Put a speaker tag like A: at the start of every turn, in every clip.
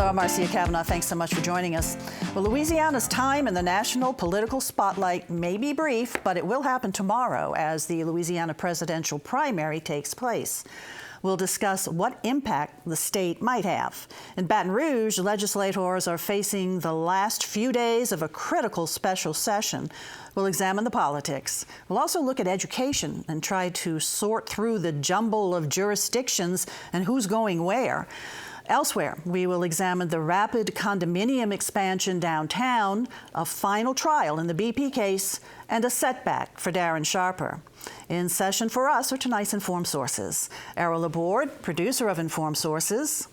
A: Hello, I'm Marcia Kavanaugh. Thanks so much for joining us. Well, Louisiana's time in the national political spotlight may be brief, but it will happen tomorrow as the Louisiana presidential primary takes place. We'll discuss what impact the state might have. In Baton Rouge, legislators are facing the last few days of a critical special session. We'll examine the politics. We'll also look at education and try to sort through the jumble of jurisdictions and who's going where. Elsewhere, we will examine the rapid condominium expansion downtown, a final trial in the BP case, and a setback for Darren Sharper. In session for us are tonight's Informed Sources. Errol, Laborde, producer of Informed Sources.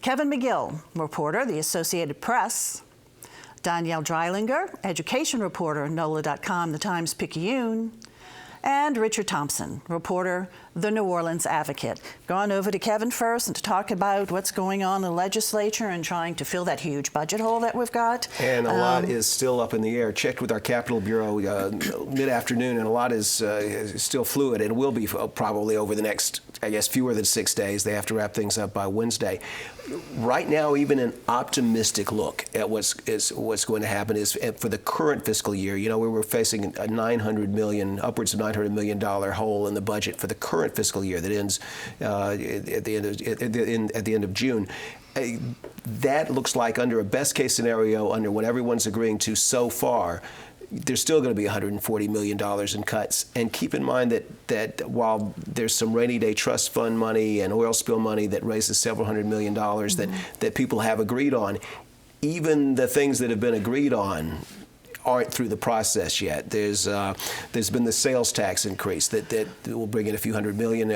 A: Kevin McGill, reporter, The Associated Press. Danielle Dreilinger, education reporter, NOLA.com, the Times-Picayune. And Richard Thmpson, reporter, The New Orleans Advocate. Gone over to Kevin first and to talk about what's going on in the legislature and trying to fill that huge budget hole that we've got.
B: And a lot is still up in the air. Checked with our Capitol Bureau mid-afternoon, and a lot is still fluid and will be probably over the next, I guess, fewer than 6 days. They have to wrap things up by Wednesday. Right now, even an optimistic look at what's going to happen is for the current fiscal year. You know, we were facing a upwards of $900 million hole in the budget for the current fiscal year that ends at the end of June. That looks like, under a best case scenario, under what everyone's agreeing to so far, there's still going to be $140 million in cuts. And keep in mind that while there's some rainy day trust fund money and oil spill money that raises several $100 million that people have agreed on, even the things that have been agreed on aren't through the process yet. There's been the sales tax increase that will bring in a few $100 million.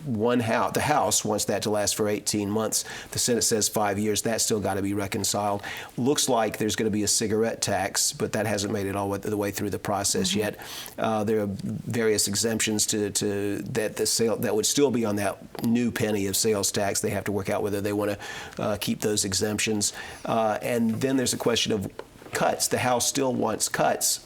B: The House wants that to last for 18 months. The Senate says 5 years. That's still got to be reconciled. Looks like there's going to be a cigarette tax, but that hasn't made it all the way through the process yet. There are various exemptions that would still be on that new penny of sales tax. They have to work out whether they want to keep those exemptions. And then there's a question of cuts. The House still wants cuts,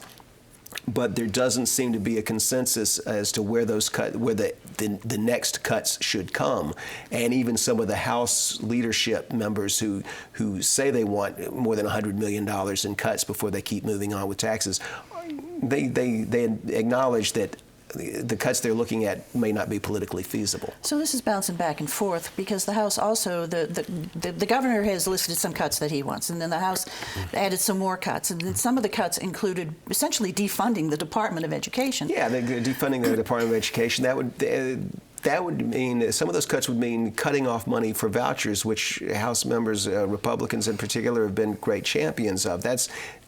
B: but there doesn't seem to be a consensus as to where those where the next cuts should come. And even some of the House leadership members who say they want more than $100 million in cuts before they keep moving on with taxes, they acknowledge that the cuts they're looking at may not be politically feasible.
A: So this is bouncing back and forth because the House also, the governor has listed some cuts that he wants, and then the House added some more cuts, and then some of the cuts included essentially defunding the Department of Education.
B: Yeah, defunding the Department of Education. That would mean, some of those cuts would mean cutting off money for vouchers, which House members, Republicans in particular, have been great champions of.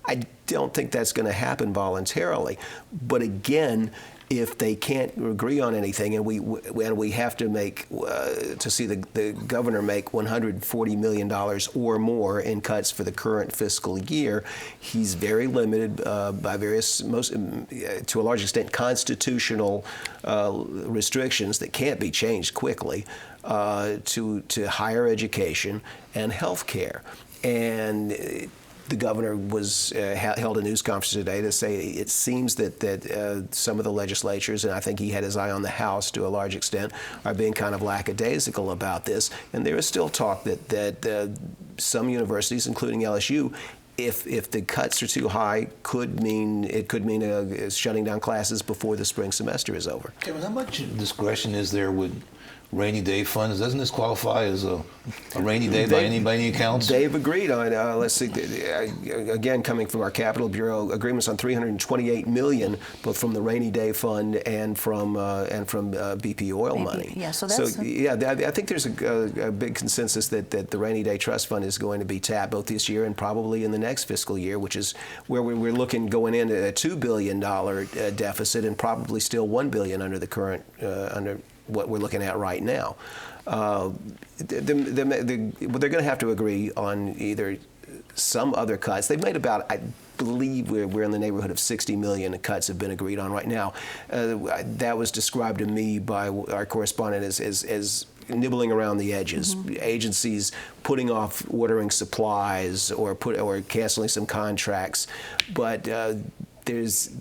B: I don't think that's going to happen voluntarily. But again, if they can't agree on anything, and we have to see the governor make $140 million or more in cuts for the current fiscal year, he's very limited by various, to a large extent, constitutional restrictions that can't be changed quickly to higher education and health care. And the governor held a news conference today to say it seems that some of the legislatures, and I think he had his eye on the House to a large extent, are being kind of lackadaisical about this. And there is still talk that some universities, including LSU, if the cuts are too high, could mean shutting down classes before the spring semester is over.
C: Kevin, how much discretion is there with rainy day funds? Doesn't this qualify as a rainy day by any accounts?
B: They've agreed on, let's see, again, coming from our Capitol Bureau, agreements on $328 million, both from the rainy day fund and from BP oil money.
A: Yeah,
B: I think there's a big consensus that the rainy day trust fund is going to be tapped both this year and probably in the next fiscal year, which is where we're looking going into a $2 billion deficit and probably still $1 billion under the current under what we're looking at right now. They're going to have to agree on either some other cuts. They've made about, I believe we're in the neighborhood of 60 million cuts have been agreed on right now. That was described to me by our correspondent as nibbling around the edges. Agencies putting off ordering supplies or canceling some contracts. But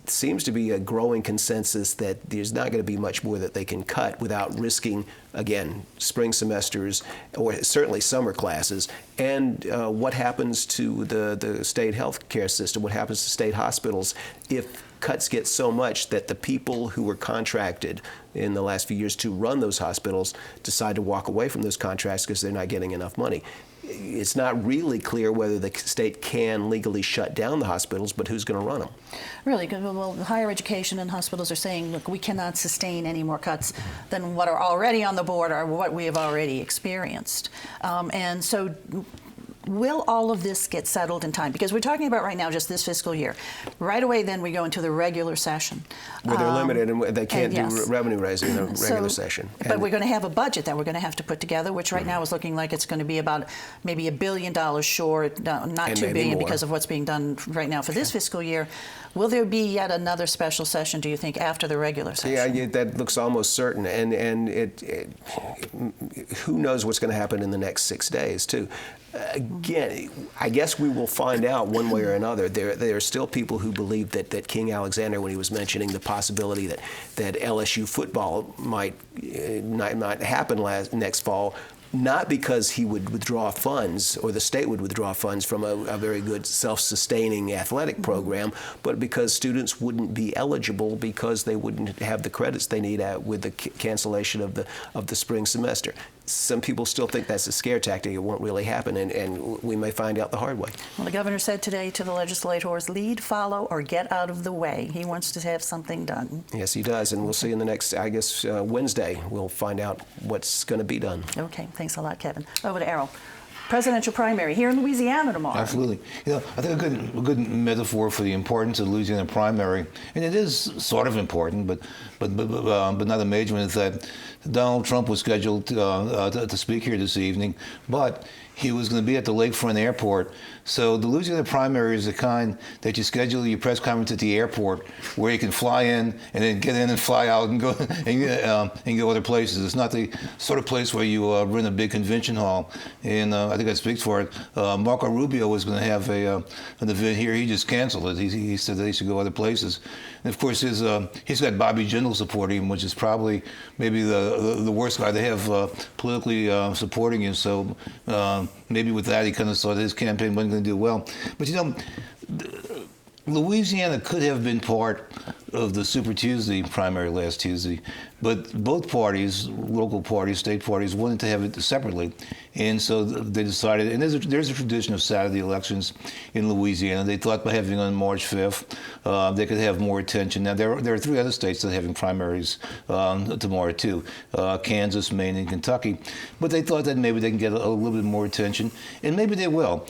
B: seems to be a growing consensus that there's not going to be much more that they can cut without risking, again, spring semesters or certainly summer classes. And what happens to the state health care system? What happens to state hospitals if cuts get so much that the people who were contracted in the last few years to run those hospitals decide to walk away from those contracts because they're not getting enough money? It's not really clear whether the state can legally shut down the hospitals, but who's going to run them?
A: Really, well, higher education and hospitals are saying, look, we cannot sustain any more cuts than what are already on the board or what we have already experienced. And so will all of this get settled in time? Because we're talking about right now just this fiscal year. Right away, then we go into the regular session.
B: Where they're limited and they can't do revenue raising in the regular session.
A: But we're going to have a budget that we're going to have to put together, which right now is looking like it's going to be about maybe $1 billion short, not $2 billion because of what's being done right now for this fiscal year. Will there be yet another special session, do you think, after the regular session?
B: Yeah, that looks almost certain. And who knows what's going to happen in the next 6 days, too. Again, I guess we will find out one way or another. There are still people who believe that King Alexander, when he was mentioning the possibility that LSU football might not happen next fall, not because he would withdraw funds or the state would withdraw funds from a very good self-sustaining athletic program, but because students wouldn't be eligible because they wouldn't have the credits they need with the cancellation of the spring semester. Some people still think that's a scare tactic. It won't really happen, and we may find out the hard way.
A: Well, the governor said today to the legislators, lead, follow, or get out of the way. He wants to have something done.
B: Yes, he does, and we'll see in the next, I guess, Wednesday, we'll find out what's going to be done.
A: Okay, thanks a lot, Kevin. Over to Errol. Presidential primary here in Louisiana tomorrow.
C: Absolutely. You know, I think a good metaphor for the importance of the Louisiana primary, and it is sort of important, but not a major one, is that Donald Trump was scheduled to speak here this evening, but he was going to be at the Lakefront Airport. So the Louisiana primary is the kind that you schedule your press conference at the airport, where you can fly in and then get in and fly out and go and go other places. It's not the sort of place where you rent a big convention hall. And I think that speaks for it. Marco Rubio was going to have an event here. He just canceled it. He said that he should go other places. And of course, he's got Bobby Jindal supporting him, which is probably maybe the worst guy they have politically supporting him. So maybe with that, he kind of saw that his campaign wasn't going to do well. But you know, Louisiana could have been part of the Super Tuesday primary last Tuesday, but both parties, local parties, state parties, wanted to have it separately. And so they decided, and there's a tradition of Saturday elections in Louisiana. They thought by having on March 5th, they could have more attention. Now, there are 3 other states that are having primaries tomorrow, too, Kansas, Maine, and Kentucky. But they thought that maybe they can get a little bit more attention, and maybe they will.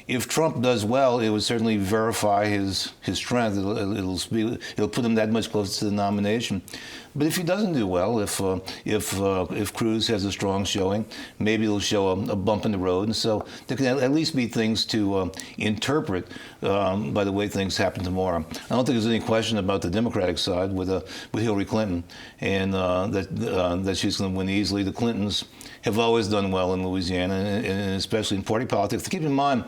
C: If Trump does well, it would certainly verify his strength. It'll put him that much closer to the nomination. But if he doesn't do well, if Cruz has a strong showing, maybe it'll show a bump in the road. And so there can at least be things to interpret by the way things happen tomorrow. I don't think there's any question about the Democratic side with Hillary Clinton, and that she's going to win easily. The Clintons have always done well in Louisiana, and especially in party politics. Keep in mind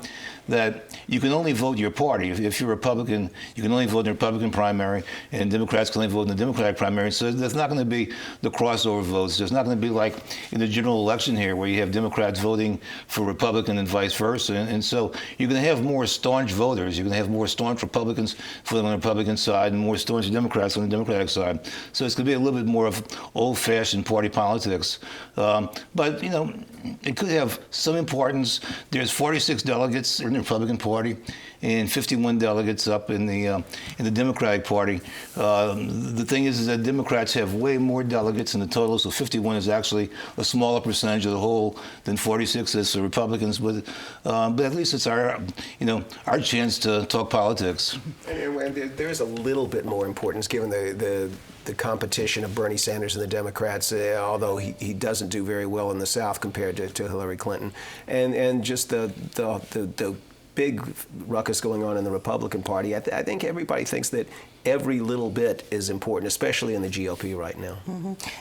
C: that you can only vote your party. If you're a Republican, you can only vote in the Republican primary, and Democrats can only vote in the Democratic primary. So there's not going to be the crossover votes. There's not going to be like in the general election here, where you have Democrats voting for Republican and vice versa. And so you're going to have more staunch voters. You're going to have more staunch Republicans voting on the Republican side and more staunch Democrats on the Democratic side. So it's going to be a little bit more of old-fashioned party politics. But, you know, it could have some importance. There's 46 delegates in the Republican Party and 51 delegates up in the Democratic Party. The thing is that Democrats have way more delegates in the total, so 51 is actually a smaller percentage of the whole than 46 is for Republicans. But at least it's our chance to talk politics.
B: And there is a little bit more importance given the competition of Bernie Sanders and the Democrats, although he doesn't do very well in the South compared to Hillary Clinton, and just the big ruckus going on in the Republican Party. I think everybody thinks that every little bit is important, especially in the GOP right now.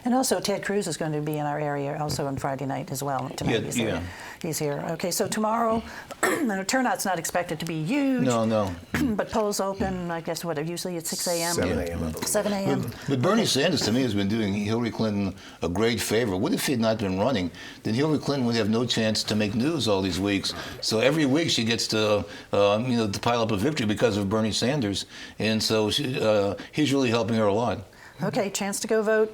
A: And also, Ted Cruz is going to be in our area also on Friday night as well. Tonight he's here. Okay, so tomorrow, the turnout's not expected to be huge.
C: No.
A: But polls open, I guess, usually at 6 a.m.?
B: 7 a.m. I believe.
A: 7 a.m.
C: But Bernie Sanders, to me, has been doing Hillary Clinton a great favor. What if he had not been running? Then Hillary Clinton would have no chance to make news all these weeks. So every week she gets to, to pile up a victory because of Bernie Sanders. And so he's really helping her a lot.
A: Okay, chance to go vote.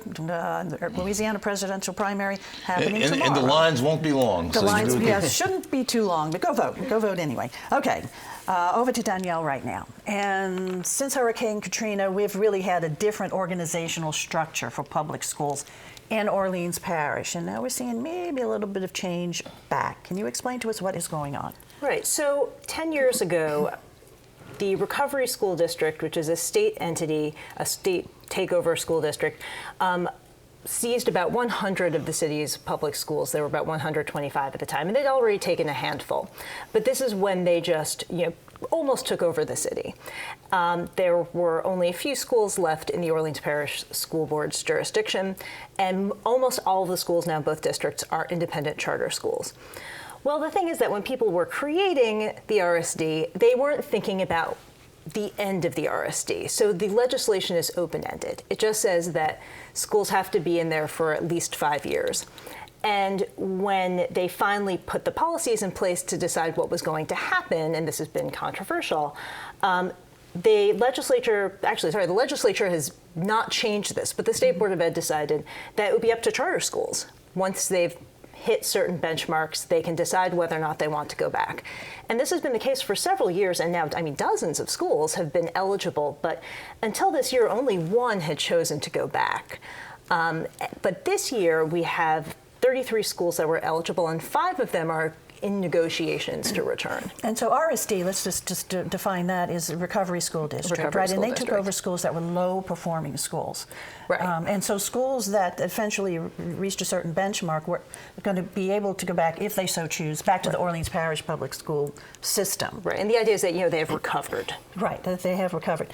A: Louisiana presidential primary happening tomorrow.
C: And the lines won't be long.
A: The lines, shouldn't be too long, but go vote. Go vote anyway. Okay, over to Danielle right now. And since Hurricane Katrina, we've really had a different organizational structure for public schools in Orleans Parish. And now we're seeing maybe a little bit of change back. Can you explain to us what is going on?
D: Right, so 10 years ago, the Recovery School District, which is a state entity, a state takeover school district, seized about 100 of the city's public schools. There were about 125 at the time, and they'd already taken a handful. But this is when they just, almost took over the city. There were only a few schools left in the Orleans Parish School Board's jurisdiction, and almost all of the schools now in both districts are independent charter schools. Well, the thing is that when people were creating the RSD, they weren't thinking about the end of the RSD. So the legislation is open-ended. It just says that schools have to be in there for at least 5 years. And when they finally put the policies in place to decide what was going to happen, and this has been controversial, the legislature has not changed this, but the State Board of Ed decided that it would be up to charter schools. Once they've hit certain benchmarks, they can decide whether or not they want to go back. And this has been the case for several years, and now, dozens of schools have been eligible, but until this year, only one had chosen to go back. But this year, we have 33 schools that were eligible, and 5 of them are in negotiations to return. And
A: so RSD, let's just define that, is a recovery school district, right? And they took over schools that were low-performing schools.
D: Right.
A: And so schools that eventually reached a certain benchmark were going to be able to go back, if they so choose, back to the Orleans Parish public school system.
D: Right, and the idea is that, they have recovered.
A: Right, that they have recovered.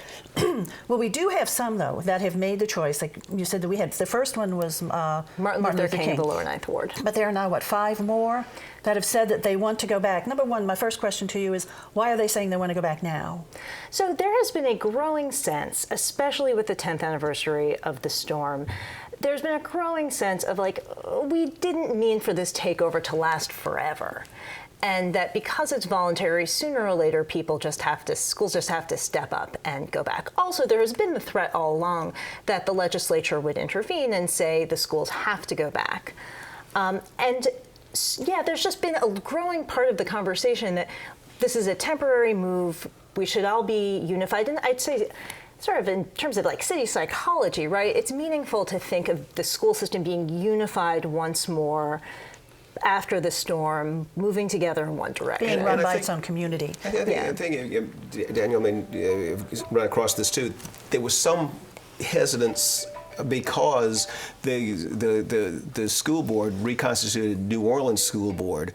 A: Well, we do have some, though, that have made the choice. Like you said, that we had, the first one was
D: Martin Luther King of the Lower Ninth Ward.
A: But there are now, 5 more that have said that they want to go back. Number one, my first question to you is, why are they saying they want to go back now?
D: So there has been a growing sense, especially with the 10th anniversary of the storm, there's been a growing sense of we didn't mean for this takeover to last forever. And that because it's voluntary, sooner or later, schools just have to step up and go back. Also, there has been the threat all along that the legislature would intervene and say the schools have to go back. There's just been a growing part of the conversation that this is a temporary move. We should all be unified. And I'd say, sort of in terms of city psychology, right? It's meaningful to think of the school system being unified once more after the storm, moving together in one direction.
A: Being run by its own community.
B: I think Daniel, run across this too. There was some hesitance because the school board reconstituted New Orleans School Board.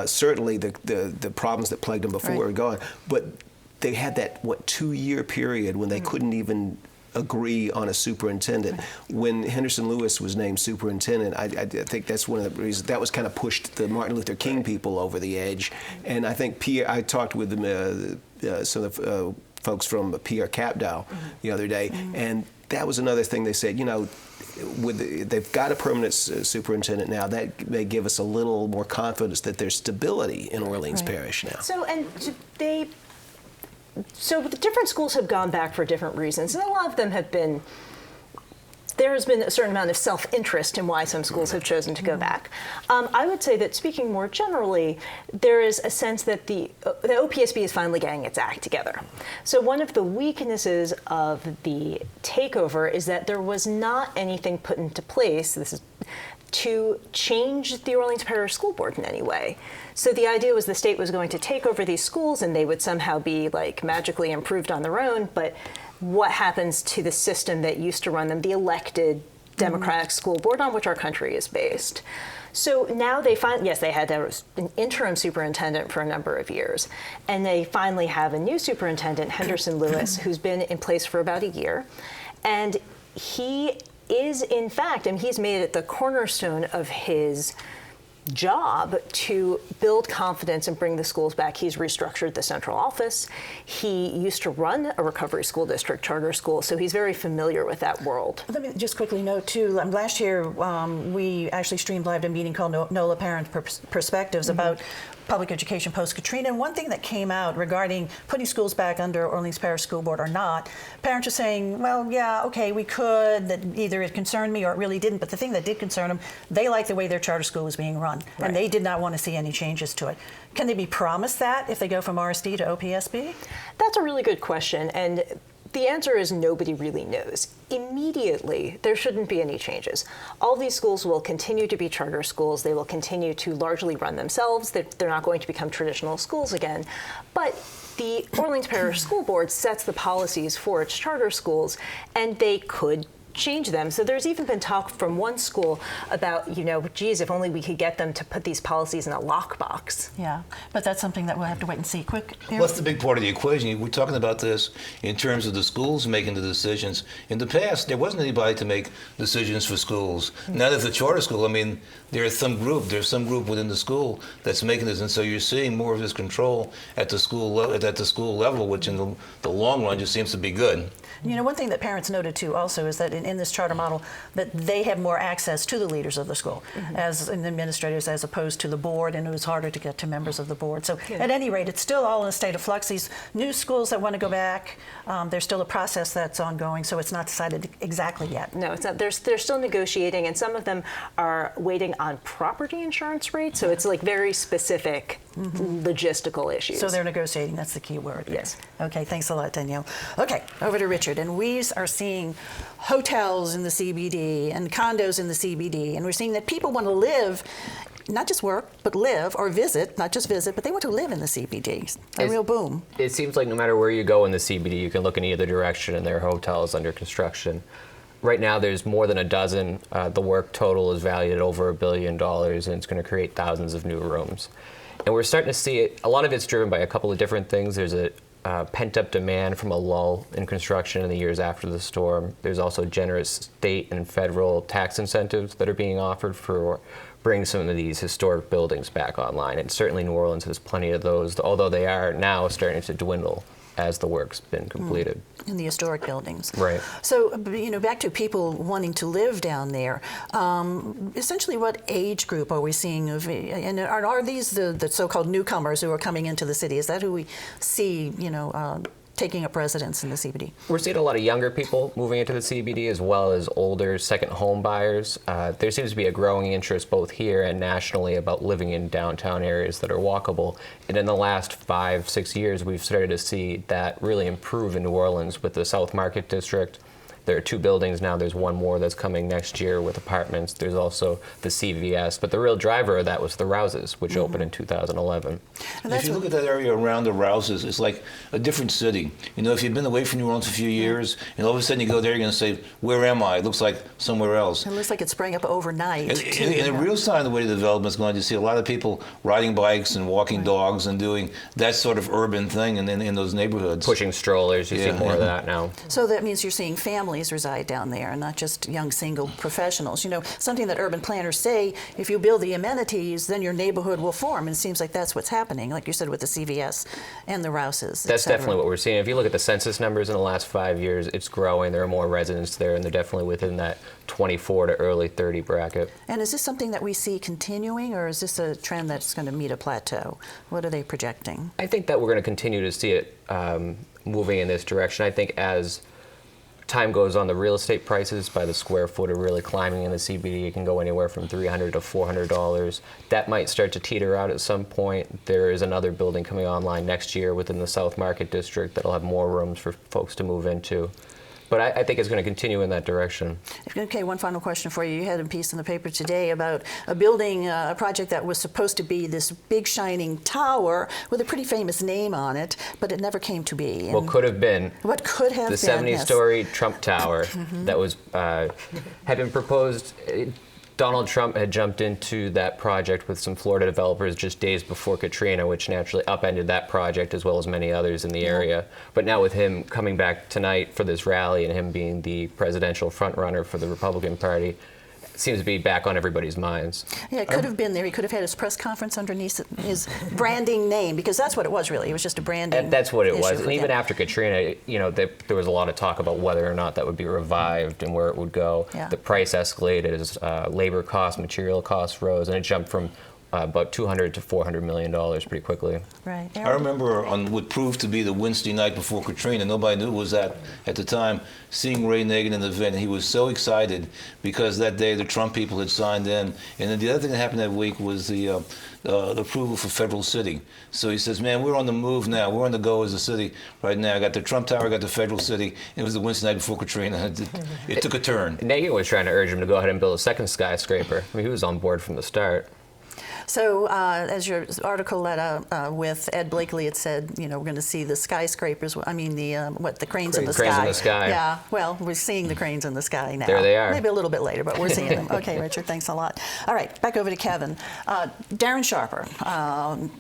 B: Certainly the problems that plagued them before are gone, but they had that 2-year period when they couldn't even agree on a superintendent. When Henderson Lewis was named superintendent, I think that's one of the reasons that was kind of pushed the Martin Luther King people over the edge. And I think I talked with some of the folks from Pierre Capdow the other day, and that was another thing they said. They've got a permanent superintendent now. That may give us a little more confidence that there's stability in Orleans Parish now.
D: So the different schools have gone back for different reasons, and a lot of them have been, there has been a certain amount of self-interest in why some schools have chosen to go back. I would say that, speaking more generally, there is a sense that the OPSB is finally getting its act together. So one of the weaknesses of the takeover is that there was not anything put into place, to change the Orleans Parish School Board in any way. So the idea was the state was going to take over these schools and they would somehow be magically improved on their own, but what happens to the system that used to run them, the elected democratic school board on which our country is based. So now they they had an interim superintendent for a number of years, and they finally have a new superintendent, Henderson Lewis, who's been in place for about a year. And he is, in fact, and he's made it the cornerstone of his job to build confidence and bring the schools back. He's restructured the central office. He used to run a recovery school district charter school, so he's very familiar with that world.
A: Let me just quickly note, too, last year we actually streamed live a meeting called NOLA Parent Perspectives about public education post-Katrina. And one thing that came out regarding putting schools back under Orleans Parish School Board or not, parents are saying, well, yeah, okay, we could. That either it concerned me or it really didn't. But the thing that did concern them, they liked the way their charter school was being run. Right. And they did not want to see any changes to it. Can they be promised that if they go from RSD to OPSB?
D: That's a really good question. And the answer is nobody really knows. Immediately, there shouldn't be any changes. All these schools will continue to be charter schools. They will continue to largely run themselves. They're not going to become traditional schools again. But the Orleans Parish School Board sets the policies for its charter schools, and they could change them. So there's even been talk from one school about, geez, if only we could get them to put these policies in a lockbox.
A: Yeah, but that's something that we'll have to wait and see. Quick, Errol?
C: What's the big part of the equation? We're talking about this in terms of the schools making the decisions. In the past, there wasn't anybody to make decisions for schools. Now that the charter school, there's some group within the school that's making this, and so you're seeing more of this control at the school level, which in the long run just seems to be good.
A: One thing that parents noted too also is that in this charter model that they have more access to the leaders of the school as administrators as opposed to the board, and it was harder to get to members of the board. So at any rate, it's still all in a state of flux. These new schools that want to go back, there's still a process that's ongoing, so it's not decided exactly yet.
D: No, it's not. They're still negotiating, and some of them are waiting on property insurance rates, so it's like very specific logistical issues.
A: So they're negotiating, that's the key word.
D: Yes.
A: Okay, thanks a lot, Danielle. Okay, over to Richard. And we are seeing hotels in the CBD and condos in the CBD, and we're seeing that people want to live, not just work, but live, or visit, not just visit, but they want to live in the CBD. A real boom.
E: It seems like no matter where you go in the CBD, you can look in either direction, and there are hotels under construction. Right now, there's more than a dozen. The work total is valued at over $1 billion, and it's going to create thousands of new rooms. And we're starting to see it. A lot of it's driven by a couple of different things. There's a pent-up demand from a lull in construction in the years after the storm. There's also generous state and federal tax incentives that are being offered for bringing some of these historic buildings back online. And certainly New Orleans has plenty of those, although they are now starting to dwindle as the work's been completed.
A: In the historic buildings.
E: Right.
A: So, back to people wanting to live down there, essentially what age group are we seeing? And are these the so-called newcomers who are coming into the city? Is that who we see, taking up residence in the CBD?
E: We're seeing a lot of younger people moving into the CBD as well as older second home buyers. There seems to be a growing interest both here and nationally about living in downtown areas that are walkable. And in the last 5-6 years, we've started to see that really improve in New Orleans with the South Market District. There are 2 buildings now. There's one more that's coming next year with apartments. There's also the CVS. But the real driver of that was the Rouses, which opened in 2011.
C: If you look at that area around the Rouses, it's like a different city. If you've been away from New Orleans a few years, and all of a sudden you go there, you're going to say, where am I? It looks like somewhere else.
A: It looks like it sprang up overnight.
C: And a real sign of the way the development is going to see a lot of people riding bikes and walking dogs and doing that sort of urban thing in those neighborhoods.
E: Pushing strollers, you see more of that now.
A: So that means you're seeing families reside down there and not just young single professionals. Something that urban planners say, if you build the amenities, then your neighborhood will form. And it seems like that's what's happening, like you said, with the CVS and the Rouses.
E: That's definitely what we're seeing. If you look at the census numbers in the last 5 years, it's growing. There are more residents there, and they're definitely within that 24 to early 30 bracket.
A: And is this something that we see continuing, or is this a trend that's going to meet a plateau? What are they projecting?
E: I think that we're going to continue to see it moving in this direction. I think as time goes on, the real estate prices by the square foot are really climbing in the CBD. It can go anywhere from $300 to $400. That might start to teeter out at some point. There is another building coming online next year within the South Market District that'll have more rooms for folks to move into. But I think it's going to continue in that direction.
A: Okay, one final question for you. You had a piece in the paper today about a building, a project that was supposed to be this big shining tower with a pretty famous name on it, but it never came to be.
E: What could have been.
A: What could have
E: the
A: been.
E: 70-story Trump Tower that was had been proposed. Donald Trump had jumped into that project with some Florida developers just days before Katrina, which naturally upended that project as well as many others in the area. But now with him coming back tonight for this rally and him being the presidential frontrunner for the Republican Party, seems to be back on everybody's minds.
A: Yeah, it could have been there. He could have had his press conference underneath his branding name, because that's what it was really. It was just a branding
E: And that's what it was.
A: issue
E: And even
A: him.
E: after Katrina, there was a lot of talk about whether or not that would be revived and where it would go.
A: Yeah.
E: The price escalated as labor costs, material costs rose, and it jumped from about $200 to $400 million pretty quickly.
A: Right.
C: I remember on what proved to be the Wednesday night before Katrina, nobody knew it was that at the time, seeing Ray Nagin in the event, and he was so excited because that day the Trump people had signed in. And then the other thing that happened that week was the approval for Federal City. So he says, man, we're on the move now. We're on the go as a city right now. I got the Trump Tower, I got the Federal City. And it was the Wednesday night before Katrina. It took a turn.
E: Nagin was trying to urge him to go ahead and build a second skyscraper. I mean, he was on board from the start.
A: So, as your article led with Ed Blakely, it said, we're going to see the skyscrapers. I mean, the cranes in the sky.
E: Cranes in the sky.
A: Yeah. Well, we're seeing the cranes in the sky now.
E: There they are.
A: Maybe a little bit later, but we're seeing them. Okay, Richard. Thanks a lot. All right, back over to Kevin. Darren Sharper,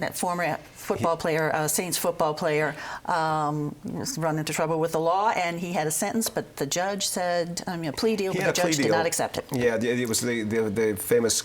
A: that former football player, Saints football player, run into trouble with the law, and he had a sentence, but the judge said, a plea deal, but the judge did not accept it.
B: Yeah, it was the famous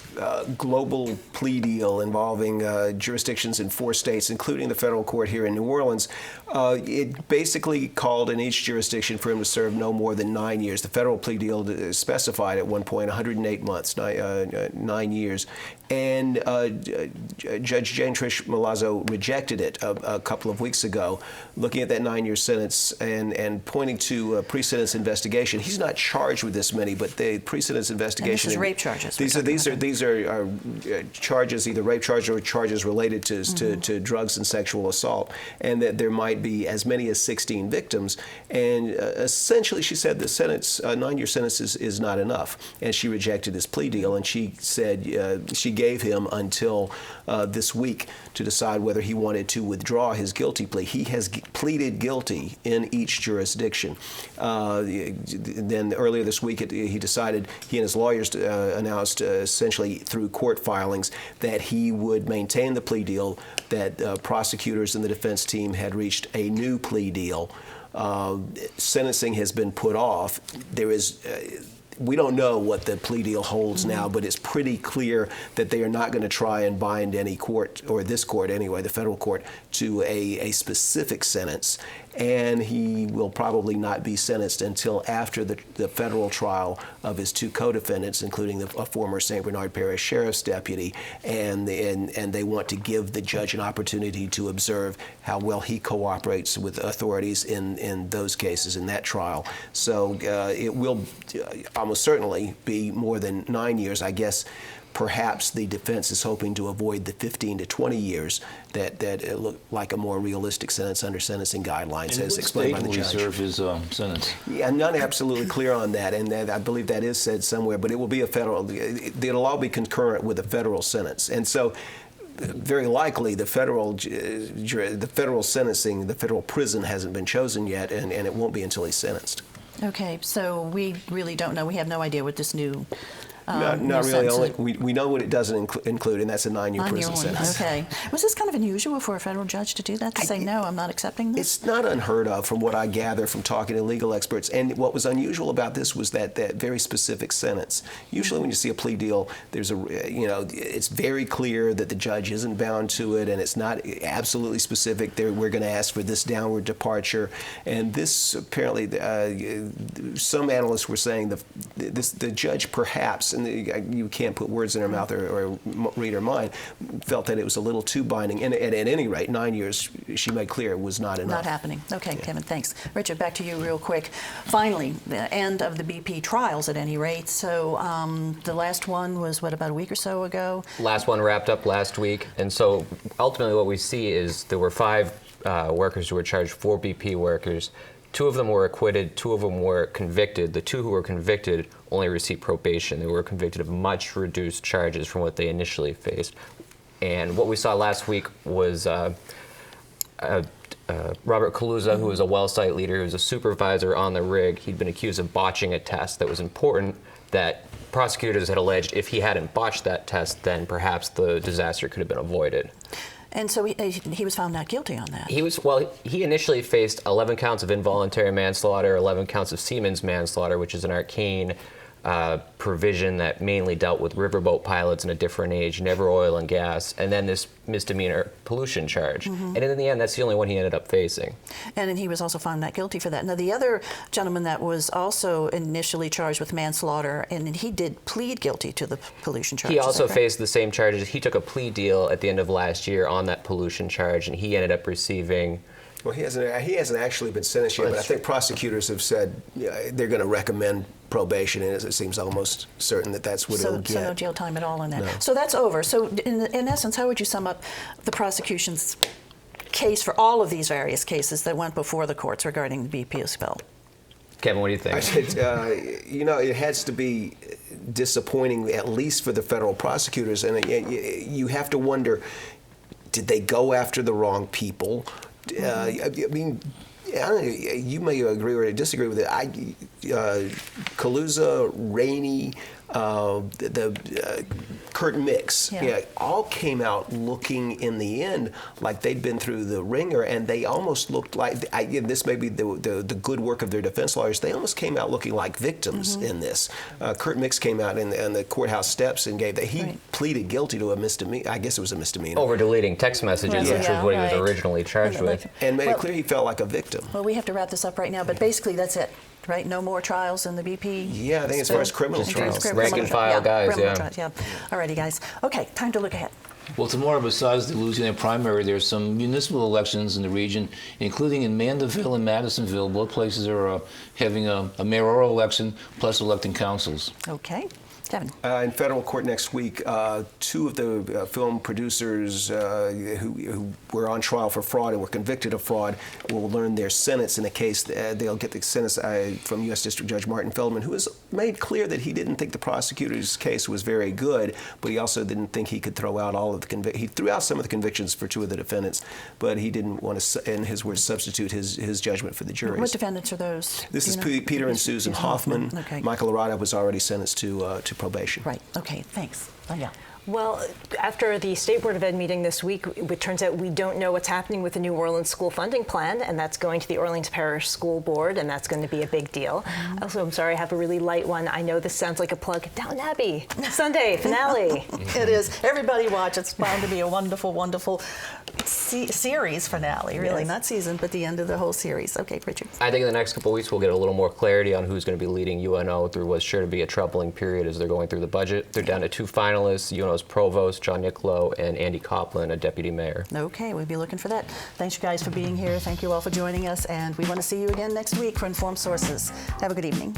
B: global plea deal involving jurisdictions in 4 states, including the federal court here in New Orleans. It basically called in each jurisdiction for him to serve no more than 9 years. The federal plea deal specified at one point 108 months, 9 years. And Judge Jane Trish Malazzo rejected it a couple of weeks ago, looking at that 9-year sentence and pointing to a pre-sentence investigation. He's not charged with this many, but the pre-sentence investigation.
A: And this is rape charges.
B: These are charges, either rape charges or charges related to drugs and sexual assault, and that there might be as many as 16 victims. And essentially, she said the sentence, 9-year sentence, is not enough, and she rejected his plea deal. And she said she gave him until this week to decide whether he wanted to withdraw his guilty plea. He has pleaded guilty in each jurisdiction. Then earlier this week, he decided, he and his lawyers announced essentially through court filings that he would maintain the plea deal, that prosecutors and the defense team had reached a new plea deal. Sentencing has been put off. There is we don't know what the plea deal holds now, but it's pretty clear that they are not going to try and bind any court, or this court anyway, the federal court, to a specific sentence. And he will probably not be sentenced until after the federal trial of his 2 co-defendants, including a former St. Bernard Parish Sheriff's deputy. And they want to give the judge an opportunity to observe how well he cooperates with authorities in those cases, in that trial. So it will almost certainly be more than 9 years, I guess. Perhaps the defense is hoping to avoid the 15 to 20 years that look like a more realistic sentence under sentencing guidelines, as explained by the judge.
C: Will he serve his sentence?
B: Yeah, I'm not absolutely clear on that, and I believe that is said somewhere, but it will be a federal, it'll all be concurrent with a federal sentence. And so very likely the federal sentencing, the federal prison hasn't been chosen yet, and it won't be until he's sentenced.
A: Okay, so we really don't know. We have no idea what this new
B: not really. We know what it doesn't include, and that's a 9-year prison sentence.
A: Okay. Was this kind of unusual for a federal judge to do that, to say, no, I'm not accepting this?
B: It's not unheard of from what I gather from talking to legal experts. And what was unusual about this was that very specific sentence. Usually when you see a plea deal, there's it's very clear that the judge isn't bound to it, and it's not absolutely specific. We're going to ask for this downward departure. And this, apparently, some analysts were saying the judge perhaps, and you can't put words in her mouth or read her mind, felt that it was a little too binding. And at any rate, 9 years, she made clear, was not enough.
A: Not happening. Okay, yeah. Kevin, thanks. Richard, back to you real quick. Finally, the end of the BP trials at any rate. So the last one was, about a week or so ago?
E: Last one wrapped up last week. And so ultimately what we see is there were 5 workers who were charged, 4 BP workers. 2 of them were acquitted, 2 of them were convicted. The 2 who were convicted only received probation. They were convicted of much reduced charges from what they initially faced. And what we saw last week was Robert Kaluza, who was a well site leader, who was a supervisor on the rig. He'd been accused of botching a test that was important, that prosecutors had alleged if he hadn't botched that test, then perhaps the disaster could have been avoided.
A: And so he was found not guilty on that.
E: He initially faced 11 counts of involuntary manslaughter, 11 counts of seaman's manslaughter, which is an arcane provision that mainly dealt with riverboat pilots in a different age, never oil and gas, and then this misdemeanor pollution charge. And in the end, that's the only one he ended up facing.
A: And then he was also found not guilty for that. Now, the other gentleman that was also initially charged with manslaughter, and he did plead guilty to the pollution charge.
E: He also faced the same charges. He took a plea deal at the end of last year on that pollution charge, and he ended up receiving...
B: Well, he hasn't actually been sentenced yet, but I think prosecutors have said they're going to recommend probation, and it seems almost certain that that's what he'll get.
A: So no jail time at all in that.
B: No.
A: So that's over. So in essence, how would you sum up the prosecution's case for all of these various cases that went before the courts regarding the BP spill?
E: Kevin, what do you think?
B: I said, it has to be disappointing, at least for the federal prosecutors, and you have to wonder, did they go after the wrong people? I mean, I don't know, you may agree or disagree with it. Kaluza, Rainey, the Kurt Mix, all came out looking in the end like they'd been through the ringer, and they almost looked like, this may be the good work of their defense lawyers, they almost came out looking like victims in this. Kurt Mix came out in the courthouse steps and he pleaded guilty to a misdemeanor. I guess it was a misdemeanor.
E: Over deleting text messages, which was what he was originally charged with.
B: And made it clear he felt like a victim.
A: Well, we have to wrap this up right now, but basically that's it. Right? No more trials in the BP?
B: Yeah, I think as far as criminal trials.
E: Rank and file guys,
A: trials, All righty, guys. Okay, time to look ahead.
C: Well, tomorrow, besides the Louisiana primary, there's some municipal elections in the region, including in Mandeville and Madisonville. Both places are having a mayoral election plus electing councils.
A: Okay. Kevin.
B: In federal court next week, 2 of the film producers who were on trial for fraud and were convicted of fraud will learn their sentence in a case. They'll get the sentence from U.S. District Judge Martin Feldman, who has made clear that he didn't think the prosecutor's case was very good, but he also didn't think he could throw out all of the convictions. He threw out some of the convictions for 2 of the defendants, but he didn't want to, in his words, substitute his judgment for the jury's.
A: What defendants are those?
B: This is Peter and Susan Hoffman.
A: Okay.
B: Michael Arata was already sentenced to probation.
A: Right. Okay. Thanks. Danielle.
D: Well, after the State Board of Ed meeting this week, it turns out we don't know what's happening with the New Orleans school funding plan, and that's going to the Orleans Parish School Board, and that's going to be a big deal. Also, I'm sorry, I have a really light one. I know this sounds like a plug. Downton Abbey, Sunday, finale.
A: It is. Everybody watch. It's bound to be a wonderful, wonderful series finale, really. Yes. Not season, but the end of the whole series. Okay, Richard.
E: I think in the next couple of weeks we'll get a little more clarity on who's going to be leading UNO through what's sure to be a troubling period as they're going through the budget. They're down to 2 finalists, UNO's provost, John Niccolo, and Andy Copeland, a deputy mayor. Okay, we'll be looking for that. Thanks, you guys, for being here. Thank you all for joining us, and we want to see you again next week for Informed Sources. Have a good evening.